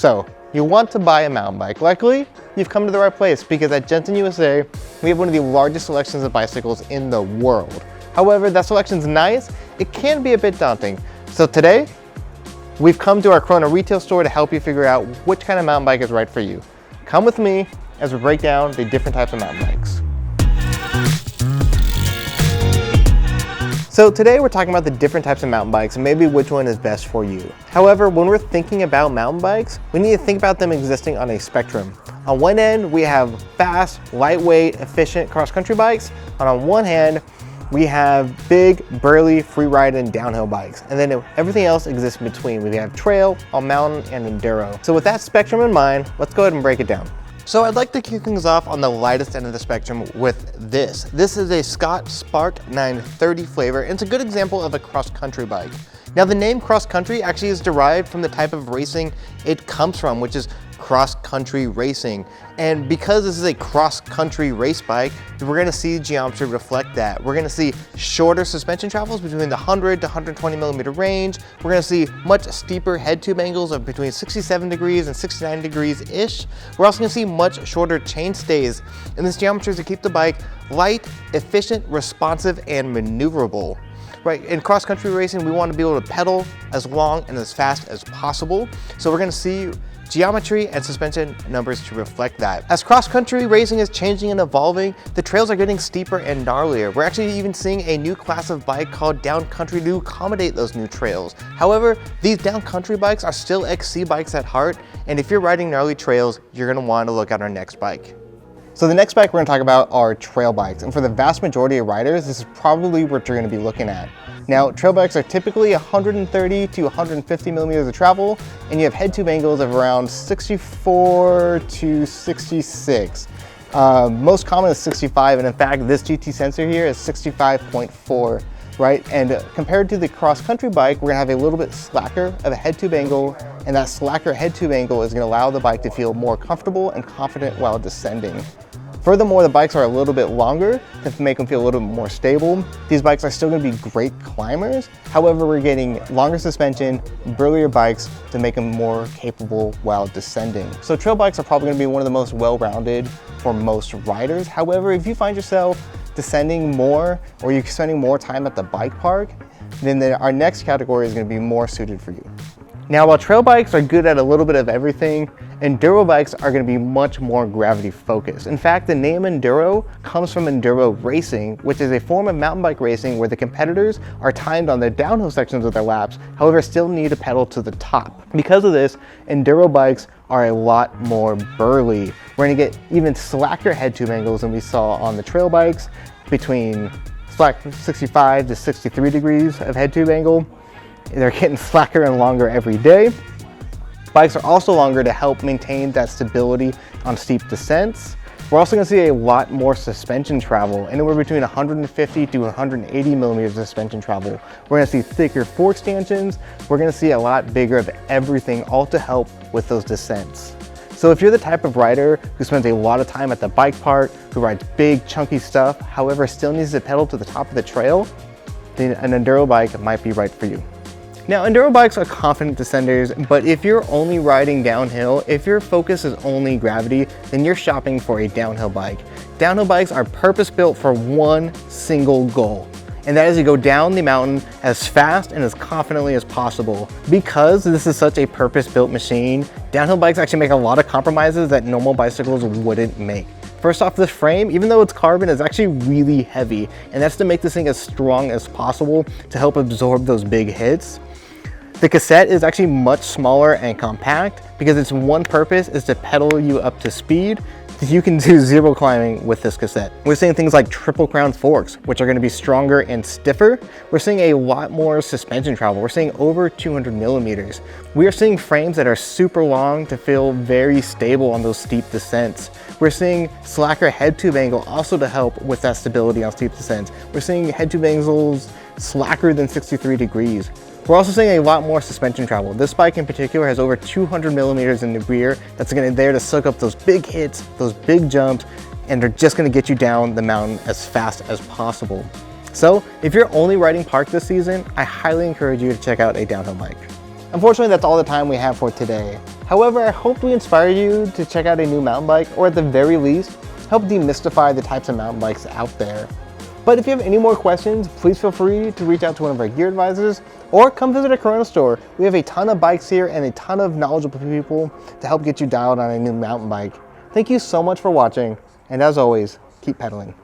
So, you want to buy a mountain bike. Luckily, you've come to the right place because at Jenson USA, we have one of the largest selections of bicycles in the world. However, that selection's nice, it can be a bit daunting. So today, we've come to our Corona retail store to help you figure out which kind of mountain bike is right for you. Come with me as we break down the different types of mountain bikes. So today we're talking about the different types of mountain bikes and maybe which one is best for you. However, when we're thinking about mountain bikes, we need to think about them existing on a spectrum. On one end, we have fast, lightweight, efficient cross-country bikes. And on one hand, we have big, burly, free ride and downhill bikes. And then everything else exists in between. We have trail, all mountain, and enduro. So with that spectrum in mind, let's go ahead and break it down. So I'd like to kick things off on the lightest end of the spectrum with this. This is a Scott Spark 930 flavor, and it's a good example of a cross-country bike. Now the name cross-country actually is derived from the type of racing it comes from, which is cross-country racing. And because this is a cross-country race bike, we're gonna see geometry reflect that. We're gonna see shorter suspension travels between the 100 to 120 millimeter range. We're gonna see much steeper head tube angles of between 67 degrees and 69 degrees-ish. We're also gonna see much shorter chain stays. And this geometry is to keep the bike light, efficient, responsive, and maneuverable. Right, in cross-country racing, we want to be able to pedal as long and as fast as possible. So we're going to see geometry and suspension numbers to reflect that. As cross-country racing is changing and evolving, the trails are getting steeper and gnarlier. We're actually even seeing a new class of bike called downcountry to accommodate those new trails. However, these downcountry bikes are still XC bikes at heart, and if you're riding gnarly trails, you're going to want to look at our next bike. So the next bike we're going to talk about are trail bikes, and for the vast majority of riders, this is probably what you're going to be looking at. Now, trail bikes are typically 130 to 150 millimeters of travel, and you have head tube angles of around 64 to 66. Most common is 65, and in fact, this GT sensor here is 65.4, right? And compared to the cross-country bike, we're gonna have a little bit slacker of a head tube angle, and that slacker head tube angle is gonna allow the bike to feel more comfortable and confident while descending. Furthermore, the bikes are a little bit longer to make them feel a little bit more stable. These bikes are still gonna be great climbers. However, we're getting longer suspension, burlier bikes to make them more capable while descending. So trail bikes are probably gonna be one of the most well-rounded for most riders. However, if you find yourself descending more or you're spending more time at the bike park, then our next category is gonna be more suited for you. Now, while trail bikes are good at a little bit of everything, enduro bikes are going to be much more gravity focused. In fact, the name enduro comes from enduro racing, which is a form of mountain bike racing where the competitors are timed on the downhill sections of their laps, however still need to pedal to the top. Because of this, enduro bikes are a lot more burly. We're going to get even slacker head tube angles than we saw on the trail bikes, between 65 to 63 degrees of head tube angle. They're getting slacker and longer every day. Bikes are also longer to help maintain that stability on steep descents. We're also going to see a lot more suspension travel, anywhere between 150 to 180 millimeters of suspension travel. We're going to see thicker fork stanchions. We're going to see a lot bigger of everything, all to help with those descents. So if you're the type of rider who spends a lot of time at the bike park, who rides big chunky stuff, however still needs to pedal to the top of the trail, then an enduro bike might be right for you. Now, enduro bikes are confident descenders, but if you're only riding downhill, if your focus is only gravity, then you're shopping for a downhill bike. Downhill bikes are purpose-built for one single goal, and that is to go down the mountain as fast and as confidently as possible. Because this is such a purpose-built machine, downhill bikes actually make a lot of compromises that normal bicycles wouldn't make. First off, this frame, even though it's carbon, is actually really heavy, and that's to make this thing as strong as possible to help absorb those big hits. The cassette is actually much smaller and compact because its one purpose is to pedal you up to speed. You can do zero climbing with this cassette. We're seeing things like triple crown forks, which are going to be stronger and stiffer. We're seeing a lot more suspension travel. We're seeing over 200 millimeters. We are seeing frames that are super long to feel very stable on those steep descents. We're seeing slacker head tube angle also to help with that stability on steep descents. We're seeing head tube angles slacker than 63 degrees. We're also seeing a lot more suspension travel. This bike in particular has over 200 millimeters in the rear that's there to soak up those big hits, those big jumps, and they're just gonna get you down the mountain as fast as possible. So if you're only riding park this season, I highly encourage you to check out a downhill bike. Unfortunately, that's all the time we have for today. However, I hope we inspired you to check out a new mountain bike, or at the very least, help demystify the types of mountain bikes out there. But if you have any more questions, please feel free to reach out to one of our gear advisors or come visit our Corona store. We have a ton of bikes here and a ton of knowledgeable people to help get you dialed on a new mountain bike. Thank you so much for watching, and as always, keep pedaling.